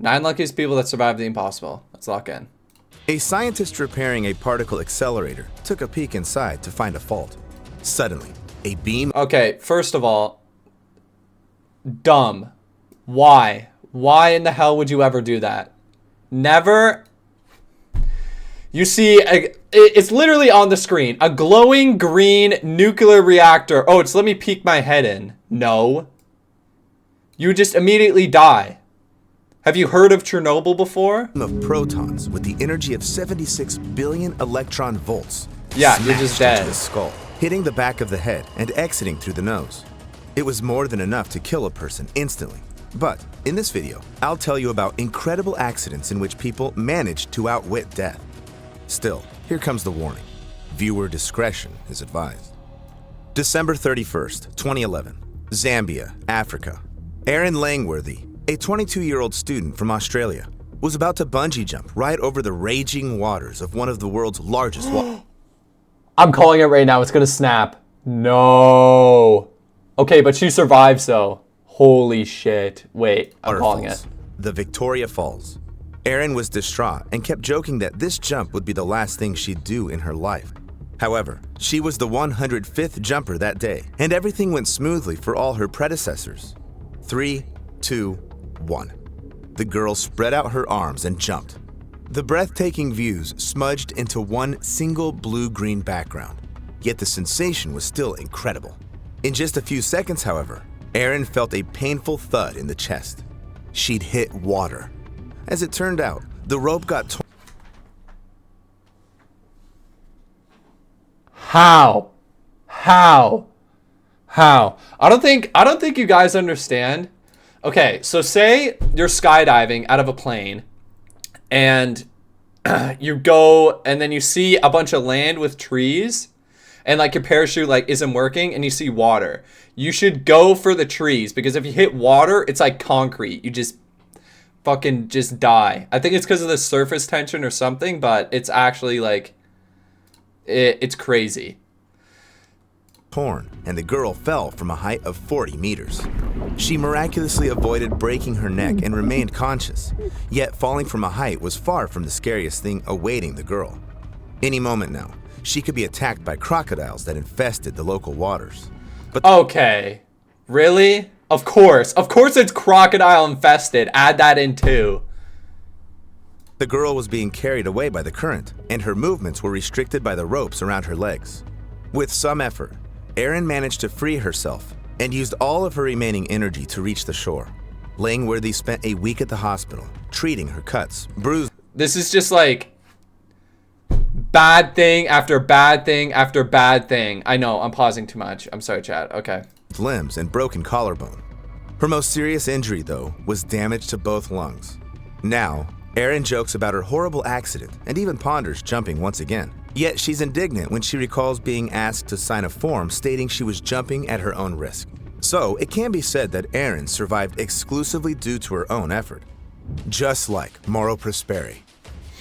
9 luckiest people that survived the impossible. Let's lock in. A scientist repairing a particle accelerator took a peek inside to find a fault. Suddenly, a beam... Okay, first of all, dumb. Why? Why in the hell would you ever do that? Never. You see, it's literally on the screen. A glowing green nuclear reactor. Oh, it's let me peek my head in. No. You would just immediately die. Have you heard of Chernobyl before? ...of protons with the energy of 76 billion electron volts. Yeah, you're just dead. Into the skull, hitting the back of the head and exiting through the nose. It was more than enough to kill a person instantly. But in this video, I'll tell you about incredible accidents in which people managed to outwit death. Still, here comes the warning. Viewer discretion is advised. December 31st, 2011, Zambia, Africa. Aaron Langworthy, a 22-year-old student from Australia, was about to bungee jump right over the raging waters of one of the world's largest I'm calling it right now. It's gonna snap. No. Okay, but she survives though. Holy shit. Wait, I'm calling it. The Victoria Falls. Aaron was distraught and kept joking that this jump would be the last thing she'd do in her life. However, she was the 105th jumper that day, and everything went smoothly for all her predecessors. 3, 2, 1. The girl spread out her arms and jumped. The breathtaking views smudged into one single blue-green background, yet the sensation was still incredible. In just a few seconds, however, Aaron felt a painful thud in the chest. She'd hit water. As it turned out, the rope got torn. How? How? I don't think you guys understand. Okay, so say you're skydiving out of a plane and you go and then you see a bunch of land with trees and like your parachute like isn't working and you see water. You should go for the trees because if you hit water, it's like concrete. You just fucking just die. I think it's because of the surface tension or something, but it's actually like it's crazy. Torn, and the girl fell from a height of 40 meters. She miraculously avoided breaking her neck and remained conscious, yet falling from a height was far from the scariest thing awaiting the girl. Any moment now, she could be attacked by crocodiles that infested the local waters. But okay, really? Of course it's crocodile infested. Add that in too. The girl was being carried away by the current, and her movements were restricted by the ropes around her legs. With some effort, Erin managed to free herself and used all of her remaining energy to reach the shore. Langworthy spent a week at the hospital, treating her cuts, bruises. This is just like bad thing after bad thing after bad thing. I know, I'm pausing too much. I'm sorry, chat. Okay. Limbs and broken collarbone. Her most serious injury, though, was damage to both lungs. Now, Erin jokes about her horrible accident and even ponders jumping once again. Yet she's indignant when she recalls being asked to sign a form stating she was jumping at her own risk. So it can be said that Erin survived exclusively due to her own effort. Just like Mauro Prosperi.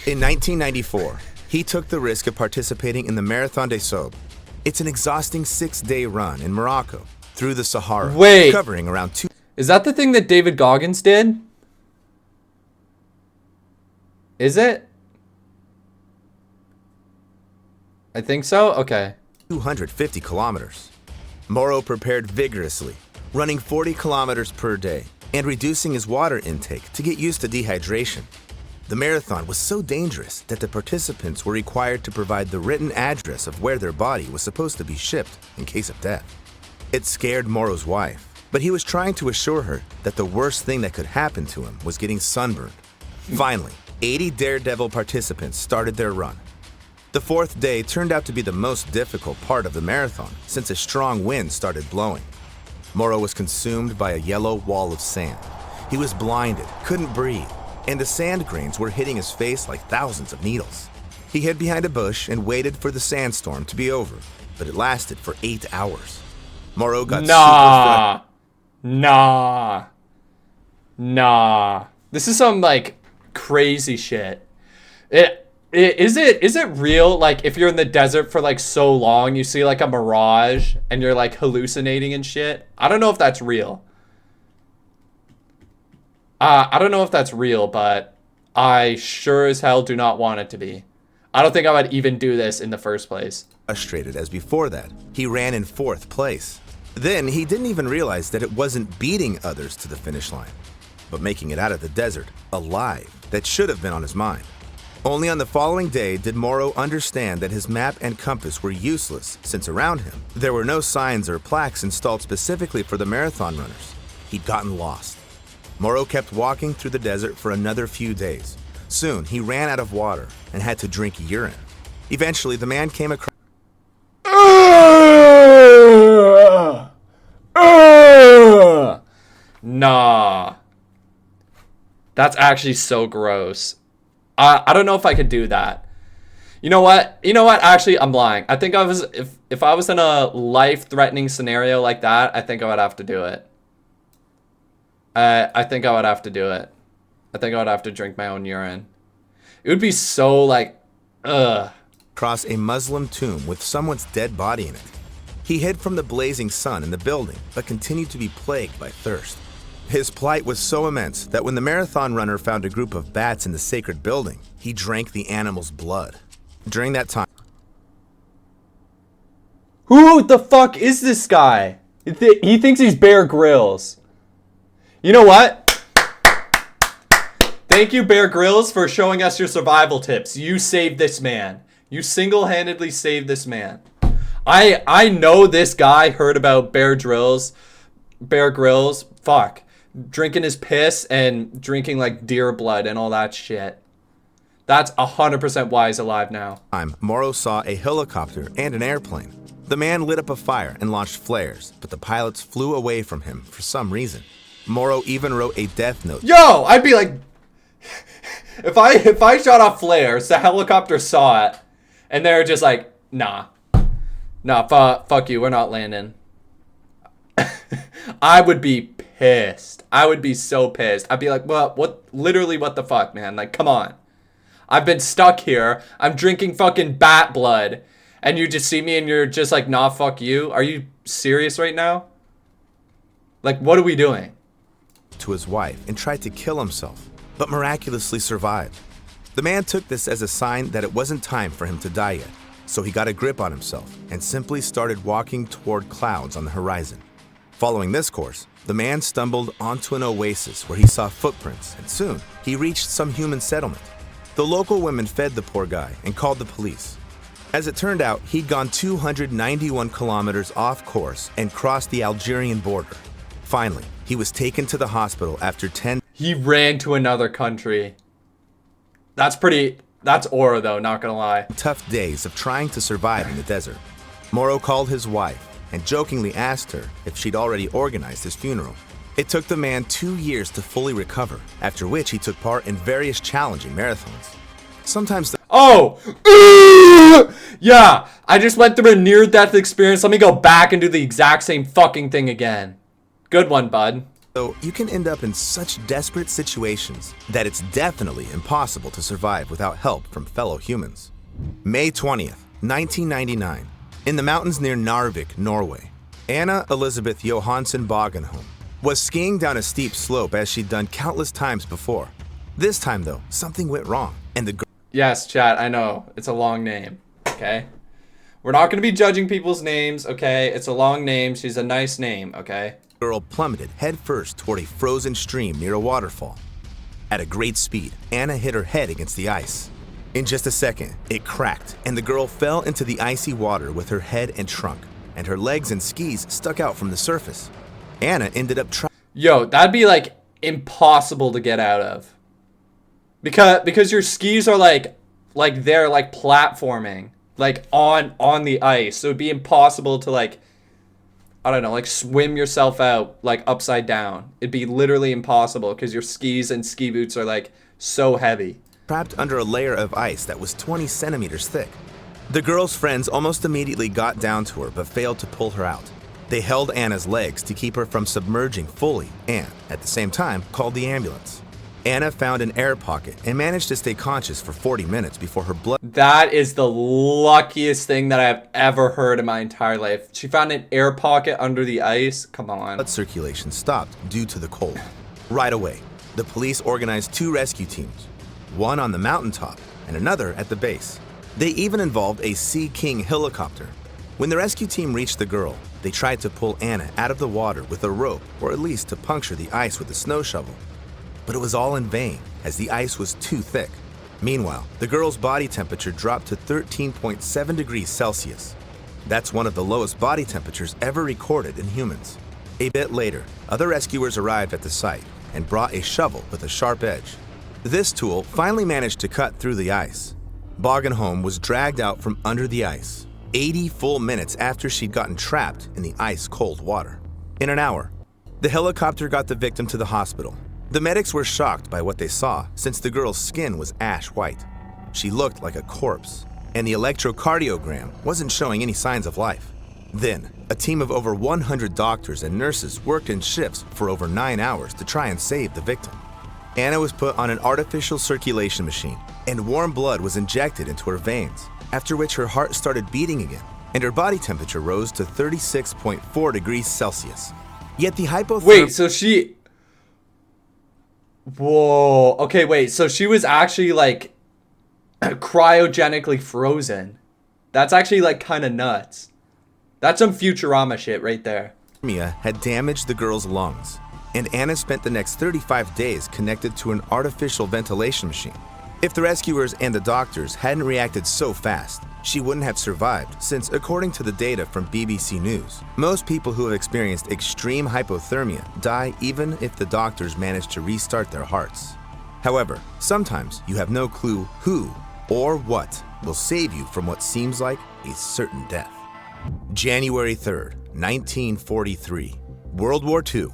In 1994, he took the risk of participating in the Marathon des Sables. It's an exhausting 6-day run in Morocco through the Sahara, covering around 2. Is that the thing that David Goggins did? Is it? I think so. Okay. 250 kilometers. Mauro prepared vigorously, running 40 kilometers per day and reducing his water intake to get used to dehydration. The marathon was so dangerous that the participants were required to provide the written address of where their body was supposed to be shipped in case of death. It scared Mauro's wife, but he was trying to assure her that the worst thing that could happen to him was getting sunburned. Finally, 80 daredevil participants started their run. The fourth day turned out to be the most difficult part of the marathon since a strong wind started blowing. Mauro was consumed by a yellow wall of sand. He was blinded, couldn't breathe, and the sand grains were hitting his face like thousands of needles. He hid behind a bush and waited for the sandstorm to be over, but it lasted for 8 hours. Mauro got Nah. This is some like crazy shit. Is it real? Like if you're in the desert for like so long, you see like a mirage and you're like hallucinating and shit. I don't know if that's real. I don't know if that's real, but I sure as hell do not want it to be. I don't think I would even do this in the first place. Frustrated as before that, he ran in 4th place. Then he didn't even realize that it wasn't beating others to the finish line, but making it out of the desert, alive, that should have been on his mind. Only on the following day did Morrow understand that his map and compass were useless, since around him, there were no signs or plaques installed specifically for the marathon runners. He'd gotten lost. Morrow kept walking through the desert for another few days. Soon, he ran out of water and had to drink urine. Eventually, the man came across... Nah. That's actually so gross. I don't know if I could do that. You know what? Actually, I'm lying. I think if I was in a life-threatening scenario like that, I think I would have to do it. I think I would have to do it. I think I would have to drink my own urine. It would be so like, ugh. Across a Muslim tomb with someone's dead body in it. He hid from the blazing sun in the building, but continued to be plagued by thirst. His plight was so immense that when the marathon runner found a group of bats in the sacred building, he drank the animal's blood. During that time... Who the fuck is this guy? He thinks he's Bear Grylls. You know what? Thank you, Bear Grylls, for showing us your survival tips. You saved this man. You single-handedly saved this man. I know this guy heard about Bear Grylls. Fuck. Drinking his piss and drinking like deer blood and all that shit. That's 100% why he's alive now. Morrow saw a helicopter and an airplane. The man lit up a fire and launched flares, but the pilots flew away from him for some reason. Morrow even wrote a death note. Yo, I'd be like, if I shot off flares, the helicopter saw it, and they're just like, nah, fuck you, we're not landing. I would be pissed. I would be so pissed. I'd be like, what, literally what the fuck, man? Like, come on. I've been stuck here. I'm drinking fucking bat blood, and you just see me and you're just like, nah, fuck you. Are you serious right now? Like, what are we doing? To his wife and tried to kill himself, but miraculously survived. The man took this as a sign that it wasn't time for him to die yet, so he got a grip on himself and simply started walking toward clouds on the horizon. Following this course, the man stumbled onto an oasis where he saw footprints, and soon he reached some human settlement. The local women fed the poor guy and called the police. As it turned out, he'd gone 291 kilometers off course and crossed the Algerian border. Finally, he was taken to the hospital after 10... He ran to another country. That's aura though, not gonna lie. ...tough days of trying to survive in the desert. Morrow called his wife and jokingly asked her if she'd already organized his funeral. It took the man 2 years to fully recover, after which he took part in various challenging marathons. Sometimes yeah, I just went through a near-death experience. Let me go back and do the exact same fucking thing again. Good one, bud. So you can end up in such desperate situations that it's definitely impossible to survive without help from fellow humans. May 20th, 1999, in the mountains near Narvik, Norway, Anna Elizabeth Johansson Bogenholm was skiing down a steep slope as she'd done countless times before. This time, though, something went wrong, and the girl... Yes, chat, I know. It's a long name, okay? We're not going to be judging people's names, okay? It's a long name. She's a nice name, okay? Girl plummeted headfirst toward a frozen stream near a waterfall. At a great speed, Anna hit her head against the ice. In just a second, it cracked, and the girl fell into the icy water with her head and trunk, and her legs and skis stuck out from the surface. Anna ended up Yo, that'd be like impossible to get out of. Because your skis are like they're like platforming, like on the ice. So it'd be impossible to like, I don't know, like swim yourself out like upside down. It'd be literally impossible because your skis and ski boots are like so heavy. Trapped under a layer of ice that was 20 centimeters thick. The girl's friends almost immediately got down to her but failed to pull her out. They held Anna's legs to keep her from submerging fully and, at the same time, called the ambulance. Anna found an air pocket and managed to stay conscious for 40 minutes before her blood... That is the luckiest thing that I've ever heard in my entire life. She found an air pocket under the ice. Come on. Blood circulation stopped due to the cold. Right away, The police organized 2 rescue teams, one on the mountaintop and another at the base. They even involved a Sea King helicopter. When the rescue team reached the girl, they tried to pull Anna out of the water with a rope, or at least to puncture the ice with a snow shovel. But it was all in vain, as the ice was too thick. Meanwhile, the girl's body temperature dropped to 13.7 degrees Celsius. That's one of the lowest body temperatures ever recorded in humans. A bit later, other rescuers arrived at the site and brought a shovel with a sharp edge. This tool finally managed to cut through the ice. Bogenholm was dragged out from under the ice, 80 full minutes after she'd gotten trapped in the ice-cold water. In an hour, the helicopter got the victim to the hospital. The medics were shocked by what they saw, since the girl's skin was ash white. She looked like a corpse, and the electrocardiogram wasn't showing any signs of life. Then, a team of over 100 doctors and nurses worked in shifts for over 9 hours to try and save the victim. Anna was put on an artificial circulation machine, and warm blood was injected into her veins, after which her heart started beating again, and her body temperature rose to 36.4 degrees Celsius. Yet the hypothermia... Wait, so she... Whoa. Okay, wait. So she was actually, like, cryogenically frozen. That's actually, like, kind of nuts. That's some Futurama shit right there. ...had damaged the girl's lungs, and Anna spent the next 35 days connected to an artificial ventilation machine. If the rescuers and the doctors hadn't reacted so fast, she wouldn't have survived, since according to the data from BBC News, most people who have experienced extreme hypothermia die even if the doctors manage to restart their hearts. However, sometimes you have no clue who or what will save you from what seems like a certain death. January 3rd, 1943, World War II,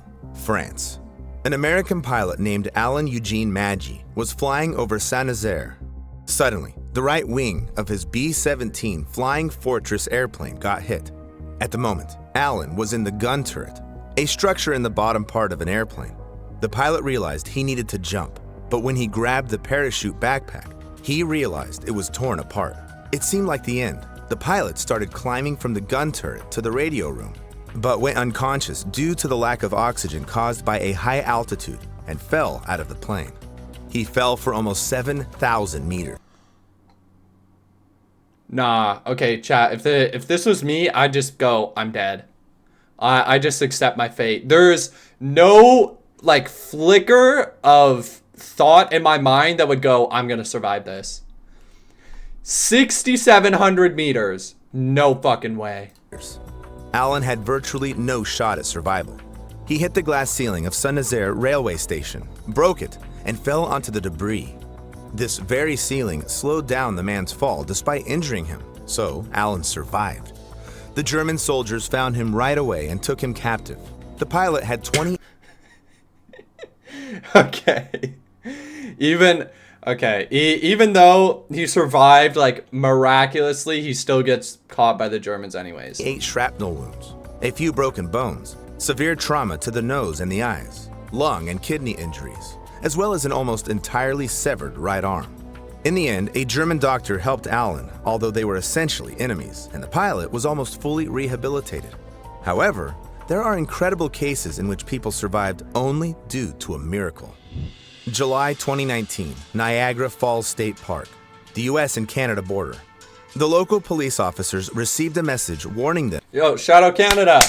France. An American pilot named Alan Eugene Maggi was flying over Saint-Nazaire. Suddenly, the right wing of his B-17 Flying Fortress airplane got hit. At the moment, Alan was in the gun turret, a structure in the bottom part of an airplane. The pilot realized he needed to jump, but when he grabbed the parachute backpack, he realized it was torn apart. It seemed like the end. The pilot started climbing from the gun turret to the radio room, but went unconscious due to the lack of oxygen caused by a high altitude and fell out of the plane. He fell for almost 7,000 meters. Nah, okay, chat. If this was me, I'd just go, I'm dead. I just accept my fate. There's no, like, flicker of thought in my mind that would go, I'm gonna survive this. 6,700 meters. No fucking way. Alan had virtually no shot at survival. He hit the glass ceiling of Saint-Nazaire railway station, broke it, and fell onto the debris. This very ceiling slowed down the man's fall despite injuring him, so Alan survived. The German soldiers found him right away and took him captive. The pilot had 20... Okay. Even though he survived, like, miraculously, he still gets caught by the Germans anyways. 8 shrapnel wounds, a few broken bones, severe trauma to the nose and the eyes, lung and kidney injuries, as well as an almost entirely severed right arm. In the end, a German doctor helped Alan, although they were essentially enemies, and the pilot was almost fully rehabilitated. However, there are incredible cases in which people survived only due to a miracle. July 2019, Niagara Falls State Park, the US and Canada border. The local police officers received a message warning them Yo, shout out Canada.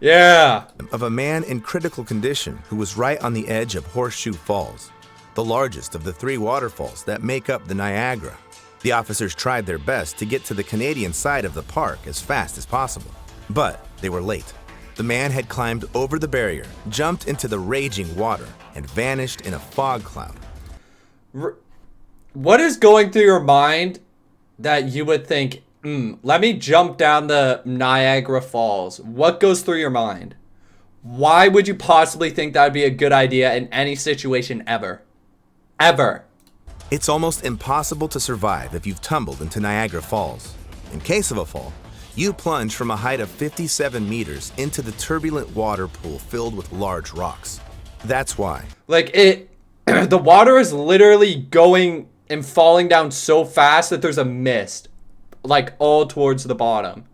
Yeah. Of a man in critical condition who was right on the edge of Horseshoe Falls, the largest of the 3 waterfalls that make up the Niagara. The officers tried their best to get to the Canadian side of the park as fast as possible, but they were late. The man had climbed over the barrier, jumped into the raging water, and vanished in a fog cloud. What is going through your mind that you would think, let me jump down the Niagara Falls? What goes through your mind? Why would you possibly think that would be a good idea in any situation ever? Ever. It's almost impossible to survive if you've tumbled into Niagara Falls. In case of a fall, you plunge from a height of 57 meters into the turbulent water pool filled with large rocks. That's why. Like, the water is literally going and falling down so fast that there's a mist, like, all towards the bottom.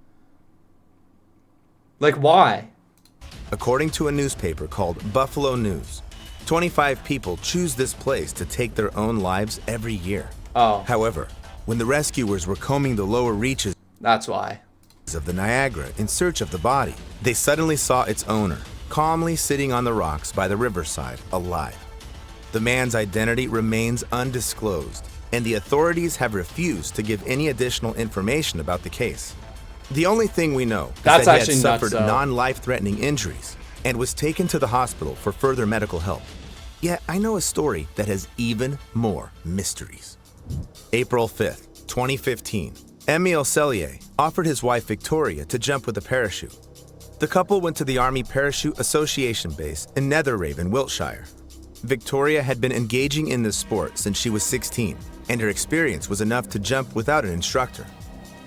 Like, why? According to a newspaper called Buffalo News, 25 people choose this place to take their own lives every year. Oh, However, when the rescuers were combing the lower reaches that's why. of the Niagara in search of the body, they suddenly saw its owner, calmly sitting on the rocks by the riverside, alive. The man's identity remains undisclosed, and the authorities have refused to give any additional information about the case. The only thing we know is That's that he actually had nuts, suffered though. non-life-threatening injuries and was taken to the hospital for further medical help. Yet I know a story that has even more mysteries. April 5th, 2015, Emile Cellier offered his wife Victoria to jump with a parachute. The couple went to the Army Parachute Association base in Netheravon, Wiltshire. Victoria had been engaging in this sport since she was 16, and her experience was enough to jump without an instructor.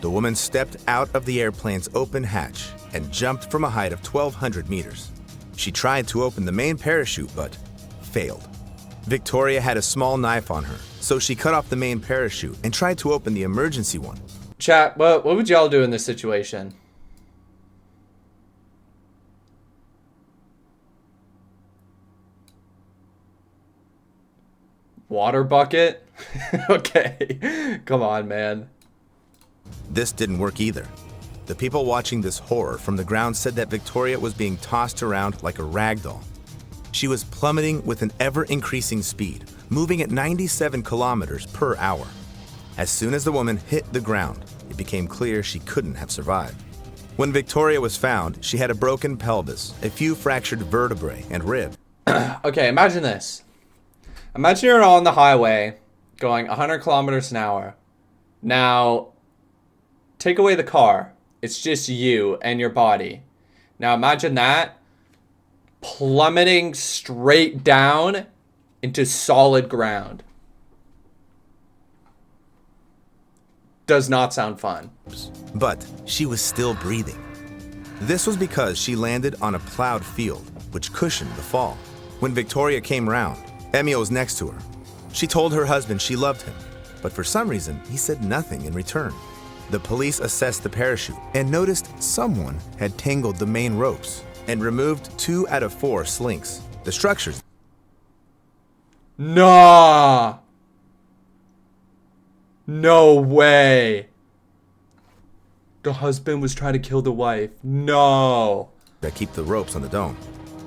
The woman stepped out of the airplane's open hatch and jumped from a height of 1,200 meters. She tried to open the main parachute, but failed. Victoria had a small knife on her, so she cut off the main parachute and tried to open the emergency one. Chat, what would y'all do in this situation? Water bucket? Okay. Come on, man. This didn't work either. The people watching this horror from the ground said that Victoria was being tossed around like a rag doll. She was plummeting with an ever-increasing speed, moving at 97 kilometers per hour. As soon as the woman hit the ground, it became clear she couldn't have survived. When Victoria was found, she had a broken pelvis, a few fractured vertebrae, and rib. Okay, imagine this. Imagine you're on the highway going 100 kilometers an hour. Now, take away the car. It's just you and your body. Now imagine that plummeting straight down into solid ground. Does not sound fun. But she was still breathing. This was because she landed on a plowed field, which cushioned the fall. When Victoria came round, Emile was next to her. She told her husband she loved him, but for some reason, he said nothing in return. The police assessed the parachute and noticed someone had tangled the main ropes and removed 2 out of 4 slinks. The structures. Nah. No way. The husband was trying to kill the wife. No. That keep the ropes on the dome.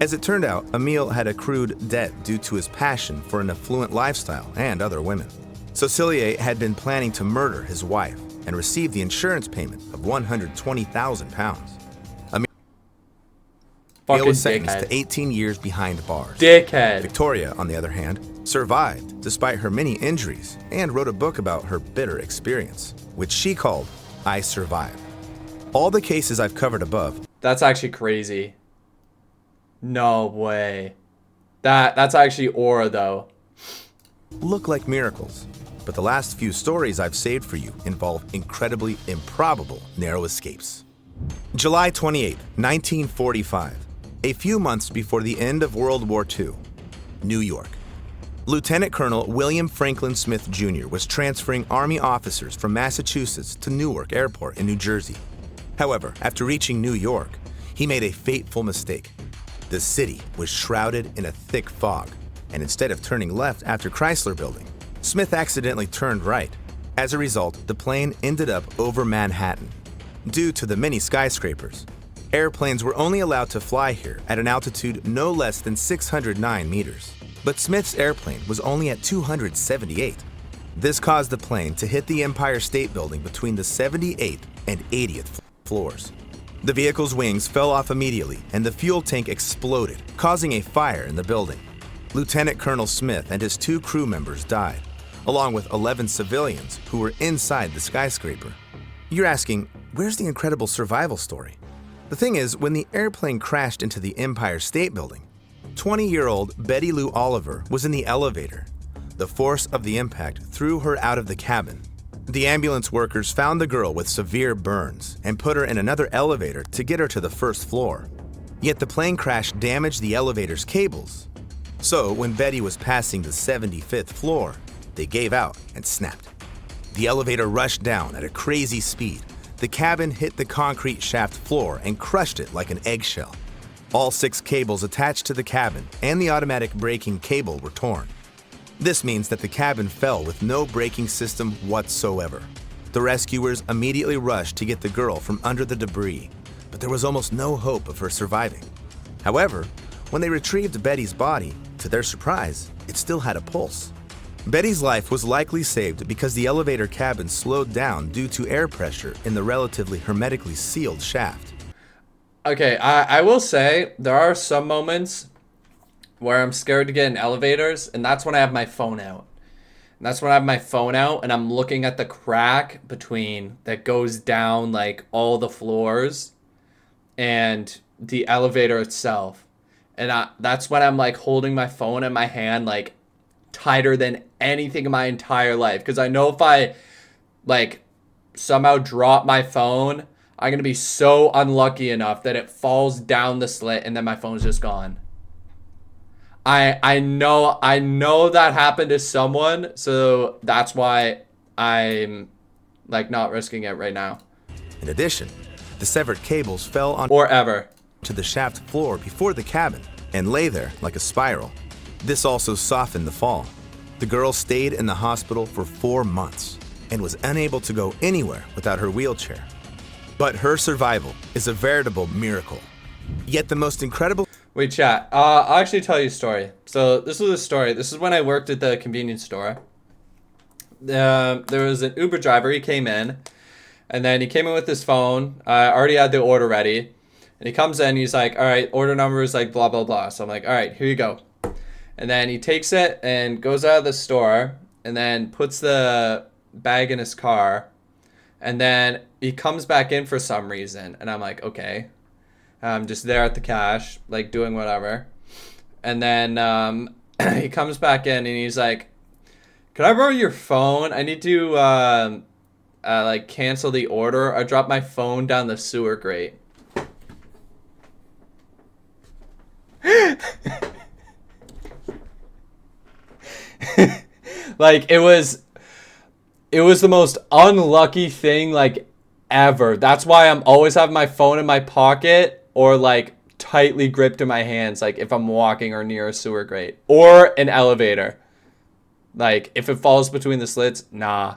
As it turned out, Emile had accrued debt due to his passion for an affluent lifestyle and other women. So Cellier had been planning to murder his wife and receive the insurance payment of £120,000. Emile Fucking was sentenced dickhead. to 18 years behind bars. Dickhead. Victoria, on the other hand, survived despite her many injuries and wrote a book about her bitter experience, which she called I Survived. All the cases I've covered above That's actually crazy. No way. That's actually aura though. look like miracles, but the last few stories I've saved for you involve incredibly improbable narrow escapes. July 28, 1945, a few months before the end of World War II, New York. Lieutenant Colonel William Franklin Smith Jr. was transferring Army officers from Massachusetts to Newark Airport in New Jersey. However, after reaching New York, he made a fateful mistake. The city was shrouded in a thick fog, and instead of turning left after Chrysler Building, Smith accidentally turned right. As a result, the plane ended up over Manhattan. Due to the many skyscrapers, airplanes were only allowed to fly here at an altitude no less than 609 meters. But Smith's airplane was only at 278. This caused the plane to hit the Empire State Building between the 78th and 80th floors. The vehicle's wings fell off immediately, and the fuel tank exploded, causing a fire in the building. Lieutenant Colonel Smith and his 2 crew members died, along with 11 civilians who were inside the skyscraper. You're asking, where's the incredible survival story? The thing is, when the airplane crashed into the Empire State Building, 20-year-old Betty Lou Oliver was in the elevator. The force of the impact threw her out of the cabin. The ambulance workers found the girl with severe burns and put her in another elevator to get her to the first floor. Yet the plane crash damaged the elevator's cables. So when Betty was passing the 75th floor, they gave out and snapped. The elevator rushed down at a crazy speed. The cabin hit the concrete shaft floor and crushed it like an eggshell. All 6 cables attached to the cabin and the automatic braking cable were torn. This means that the cabin fell with no braking system whatsoever. The rescuers immediately rushed to get the girl from under the debris, but there was almost no hope of her surviving. However, when they retrieved Betty's body, to their surprise, it still had a pulse. Betty's life was likely saved because the elevator cabin slowed down due to air pressure in the relatively hermetically sealed shaft. Okay, I will say there are some moments where I'm scared to get in elevators, and that's when I have my phone out. And that's when I have my phone out and I'm looking at the crack between that goes down like all the floors and the elevator itself. And that's when I'm like holding my phone in my hand like tighter than anything in my entire life. Because I know if I like somehow drop my phone, I'm going to be so unlucky enough that it falls down the slit and then my phone's just gone. I know that happened to someone, so that's why I'm like not risking it right now. In addition, the severed cables fell on or ever to the shaft floor before the cabin and lay there like a spiral. This also softened the fall. The girl stayed in the hospital for 4 months and was unable to go anywhere without her wheelchair. But her survival is a veritable miracle. Yet the most incredible... Wait, chat. I'll actually tell you a story. So this was a story. This is when I worked at the convenience store. There was an Uber driver. He came in, and then he came in with his phone. I already had the order ready. And he comes in. He's like, all right, order number is like blah, blah, blah. So I'm like, all right, here you go. And then he takes it and goes out of the store and then puts the bag in his car. And then he comes back in for some reason. And I'm like, okay. I'm just there at the cash, like doing whatever. And then he comes back in and he's like, can I borrow your phone? I need to like cancel the order. I dropped my phone down the sewer grate. Like it was the most unlucky thing like ever. That's why I'm always having my phone in my pocket or like tightly gripped in my hands, like if I'm walking or near a sewer grate or an elevator. Like if it falls between the slits, nah.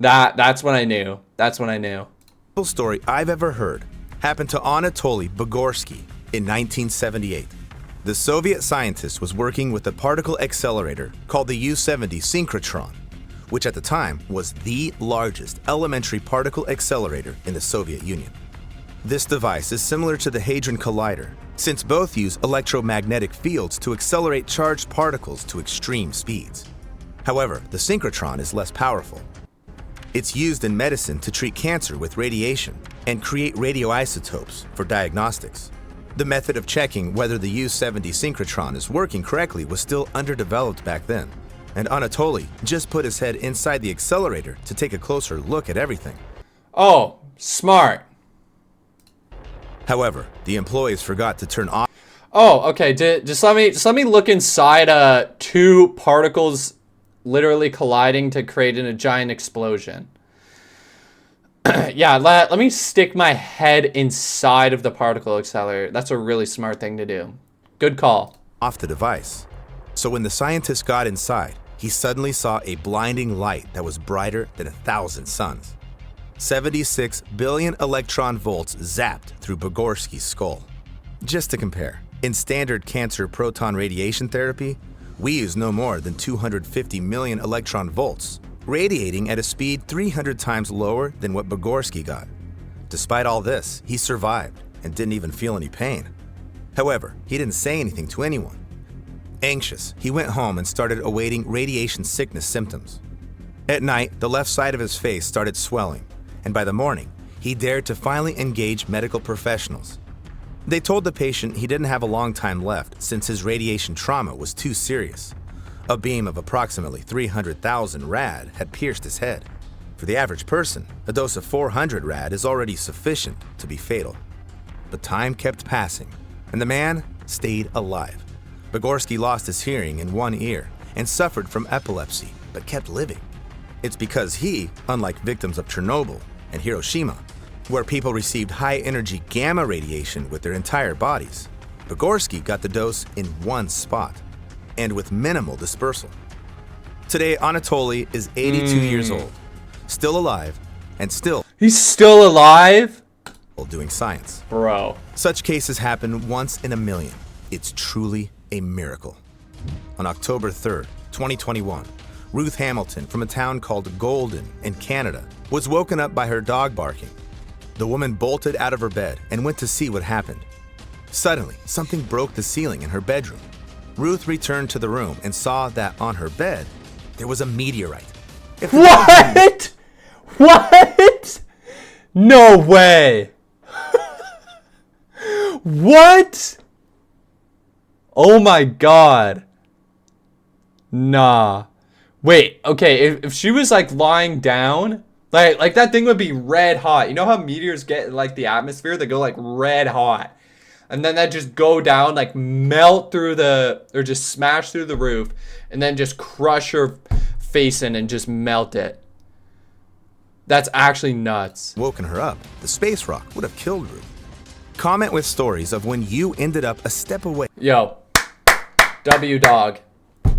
That's when I knew. That's when I knew. The story I've ever heard happened to Anatoly Bugorsky in 1978. The Soviet scientist was working with a particle accelerator called the U-70 synchrotron, which at the time was the largest elementary particle accelerator in the Soviet Union. This device is similar to the Hadron Collider, since both use electromagnetic fields to accelerate charged particles to extreme speeds. However, the synchrotron is less powerful. It's used in medicine to treat cancer with radiation and create radioisotopes for diagnostics. The method of checking whether the U-70 synchrotron is working correctly was still underdeveloped back then, and Anatoly just put his head inside the accelerator to take a closer look at everything. Oh, smart. However, the employees forgot to turn off. Oh, okay. Just let me look inside two particles literally colliding to create a giant explosion. Yeah, let me stick my head inside of the particle accelerator. That's a really smart thing to do. Good call. Off the device. So when the scientist got inside, he suddenly saw a blinding light that was brighter than 1,000 suns. 76 billion electron volts zapped through Bugorsky's skull. Just to compare, in standard cancer proton radiation therapy, we use no more than 250 million electron volts, radiating at a speed 300 times lower than what Bugorsky got. Despite all this, he survived and didn't even feel any pain. However, he didn't say anything to anyone. Anxious, he went home and started awaiting radiation sickness symptoms. At night, the left side of his face started swelling, and by the morning, he dared to finally engage medical professionals. They told the patient he didn't have a long time left since his radiation trauma was too serious. A beam of approximately 300,000 rad had pierced his head. For the average person, a dose of 400 rad is already sufficient to be fatal. But time kept passing, and the man stayed alive. Bugorsky lost his hearing in one ear and suffered from epilepsy, but kept living. It's because he, unlike victims of Chernobyl and Hiroshima, where people received high-energy gamma radiation with their entire bodies, Vygorsky got the dose in one spot, and with minimal dispersal. Today, Anatoly is 82 years old, still alive, and still He's still alive? doing science. Bro. Such cases happen once in a million. It's truly a miracle. On October 3rd, 2021, Ruth Hamilton from a town called Golden in Canada was woken up by her dog barking. The woman bolted out of her bed and went to see what happened. Suddenly, something broke the ceiling in her bedroom. Ruth returned to the room and saw that on her bed, there was a meteorite. If the What? What? No way. What? Oh my god. Nah. Wait, okay, if she was like lying down, like that thing would be red hot. You know how meteors get in like the atmosphere? They go like red hot. And then that just go down, like melt through or just smash through the roof, and then just crush her face in and just melt it. That's actually nuts. woken her up, the space rock would have killed Ruth. Comment with stories of when you ended up a step away. Yo, W dog.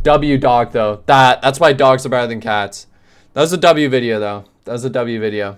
W dog though. That's why dogs are better than cats. That was a W video though. That was a W video.